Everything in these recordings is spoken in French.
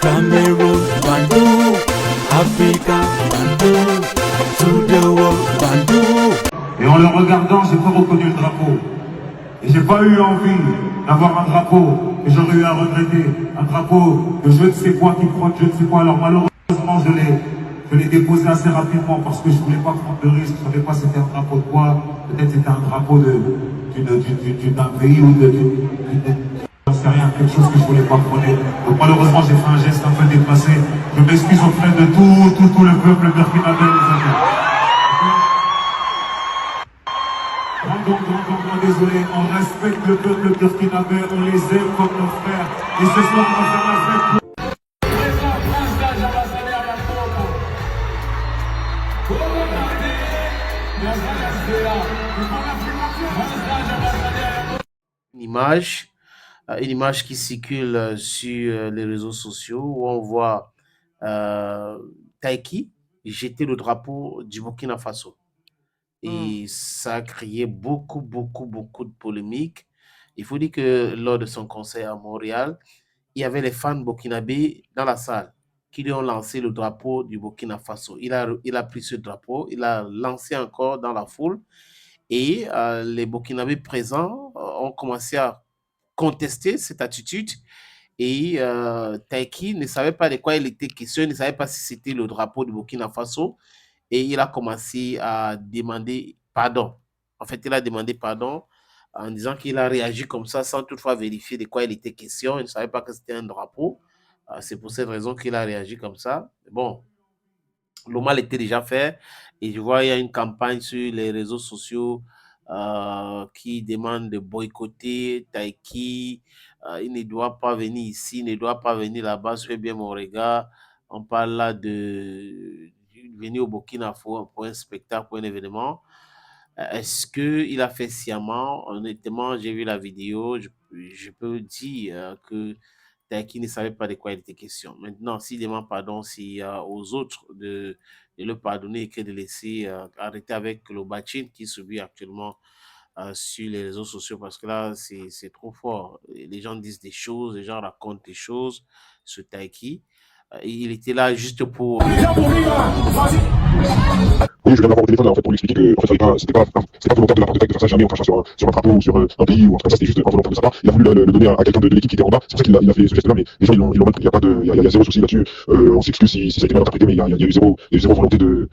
Cameroon, Bandung, Africa, Bandung, to the world, Bandung. Et en le regardant, j'ai pas reconnu le drapeau. Et j'ai pas eu envie d'avoir un drapeau que j'aurais eu à regretter. Un drapeau de je ne sais quoi qui frotte, je ne sais quoi. Alors malheureusement, je l'ai déposé assez rapidement parce que je voulais pas prendre de risque. Je savais pas c'était un drapeau de quoi. Peut-être c'était un drapeau d'un pays ou j'en sais rien, quelque chose que je voulais pas prendre. Donc malheureusement, j'ai fait un geste un peu déplacé. Je m'excuse auprès de tout le peuple burkinabé, les amis. Désolé, on respecte le peuple burkinabé, on les aime comme nos frères. Et ce soir, on va faire la fête. Une image, une image qui circule sur les réseaux sociaux où on voit Taiki jeter le drapeau du Burkina Faso. Et ça a créé beaucoup de polémiques. Il faut dire que lors de son concert à Montréal, il y avait les fans burkinabés dans la salle qui lui ont lancé le drapeau du Burkina Faso. Il a pris ce drapeau, il l'a lancé encore dans la foule et les Burkinabés présents ont commencé à contester cette attitude et Taiki ne savait pas de quoi il était question, il ne savait pas si c'était le drapeau du Burkina Faso et il a commencé à demander pardon. En fait, il a demandé pardon en disant qu'il a réagi comme ça sans toutefois vérifier de quoi il était question. Il ne savait pas que c'était un drapeau. C'est pour cette raison qu'il a réagi comme ça. Bon, le mal était déjà fait et je vois il y a une campagne sur les réseaux sociaux qui demande de boycotter Taiki. Il ne doit pas venir ici, il ne doit pas venir là-bas. Je fais bien mon regard. On parle là de venir au Burkina Faso pour un spectacle, pour un événement. Est-ce qu'il a fait sciemment? Honnêtement, j'ai vu la vidéo. Je peux dire que Taiki ne savait pas de quoi il était question. Maintenant, s'il demande pardon, c'est aux autres de le pardonner et que de laisser arrêter avec le bashing qui subit actuellement sur les réseaux sociaux parce que là, c'est trop fort. Les gens disent des choses, les gens racontent des choses sur Taiki. Il était là juste pour... Oui, je viens d'avoir au téléphone là, en fait, pour lui expliquer que en fait, c'était pas volontaire de la part de Taïk de faire ça, jamais on crache sur un drapeau ou sur un pays ou un truc comme ça, c'était juste involontaire de sa part. Il a voulu le donner à quelqu'un de l'équipe qui était en bas, c'est pour ça qu'il a fait ce geste là, mais les gens ils l'ont mal pris, il y a zéro souci là-dessus, on s'excuse si ça a été mal interprété, mais il y a eu zéro volonté de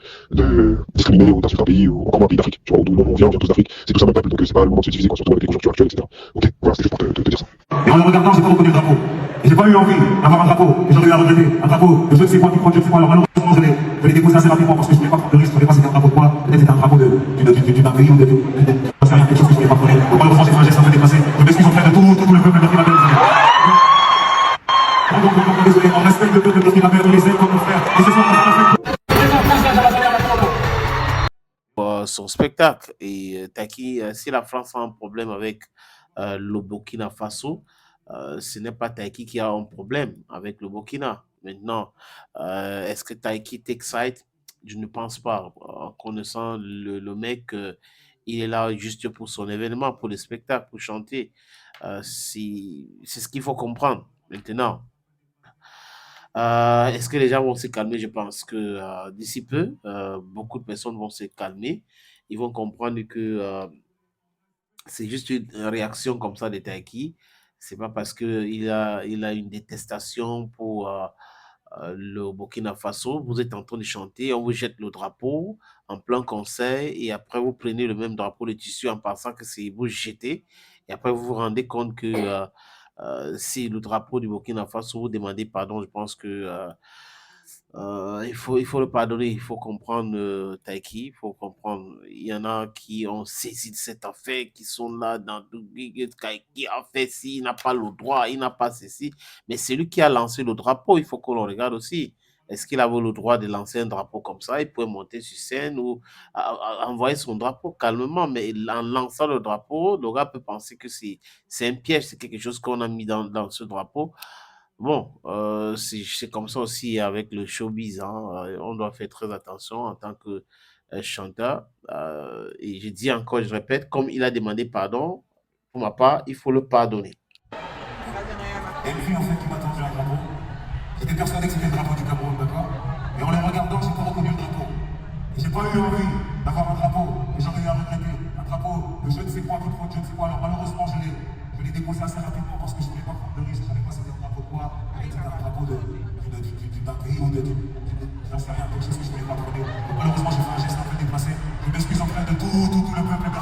discriminer ou d'insulter un pays ou encore moins un pays d'Afrique, tu vois, d'où on vient tous d'Afrique, c'est tout ça même peuple, donc c'est pas le moment de se diviser, quoi, surtout avec les conjonctures actuelles, etc. Ok, voilà, c'était juste pour te dire ça. Et en le regardant, j'ai pas reconnu le drapeau. Et j'ai pas eu envie d'avoir un drapeau que j'aurais eu à regretter. Un drapeau de je ne sais quoi qui frotte, je ne sais quoi. Alors malheureusement, je l'ai déposé assez rapidement parce que je voulais pas prendre de risque, je savais pas si c'était un drapeau de quoi. Peut-être c'était un drapeau d'un pays ou j'en sais rien, quelque chose que je voulais pas prendre. Donc malheureusement, j'ai fait un geste un peu déplacé. Je m'excuse auprès de tout le peuple burkinabé. Donc désolé, on respecte le peuple burkinabé, on les aime comme nos frères. Et ce soir, on va faire son spectacle. Et Taki, si la France a un problème avec le Burkina Faso, ce n'est pas Taiki qui a un problème avec le Burkina. Maintenant, est-ce que Taiki t'excite? Je ne pense pas. En connaissant le mec, il est là juste pour son événement, pour le spectacle, pour chanter. C'est ce qu'il faut comprendre. Maintenant, est-ce que les gens vont se calmer? Je pense que d'ici peu, beaucoup de personnes vont se calmer. Ils vont comprendre que c'est juste une réaction comme ça de Taiki. C'est pas parce il a une détestation pour le Burkina Faso. Vous êtes en train de chanter, on vous jette le drapeau en plein concert et après vous prenez le même drapeau de tissu en pensant que c'est vous jetez. Et après vous vous rendez compte que si le drapeau du Burkina Faso, vous demandez pardon, je pense que il faut le pardonner, il faut comprendre Taiki, il faut comprendre. Il y en a qui ont saisi de cette affaire, qui sont là dans tout, qui a fait ci, il n'a pas le droit, il n'a pas ceci. Mais c'est lui qui a lancé le drapeau, il faut qu'on le regarde aussi. Est-ce qu'il avait le droit de lancer un drapeau comme ça? Il pouvait monter sur scène ou envoyer son drapeau calmement, mais en lançant le drapeau, le gars peut penser que c'est un piège, c'est quelque chose qu'on a mis dans ce drapeau. Bon, c'est comme ça aussi avec le showbiz, hein. On doit faire très attention en tant que chanteur. Et je dis encore, je répète, comme il a demandé pardon, pour ma part, il faut le pardonner. et une fille en fait qui m'a tendu un drapeau. C'était J'étais persuadé que c'était le drapeau du Cameroun, d'accord? Et en les regardant, j'ai pas reconnu le drapeau. Et j'ai pas eu envie d'avoir un drapeau, et j'en ai eu à regretter. Un drapeau de je ne sais quoi qui prend je ne sais quoi. Alors malheureusement, je l'ai déposé assez rapidement parce que je voulais pas prendre de risque. Je savais pas si c'était un drapeau de quoi, c'était un drapeau d'un pays ou j'en sais rien, quelque chose que je voulais pas prendre. Donc malheureusement, j'ai fait un geste un peu déplacé. Je m'excuse en fait de tout le peuple.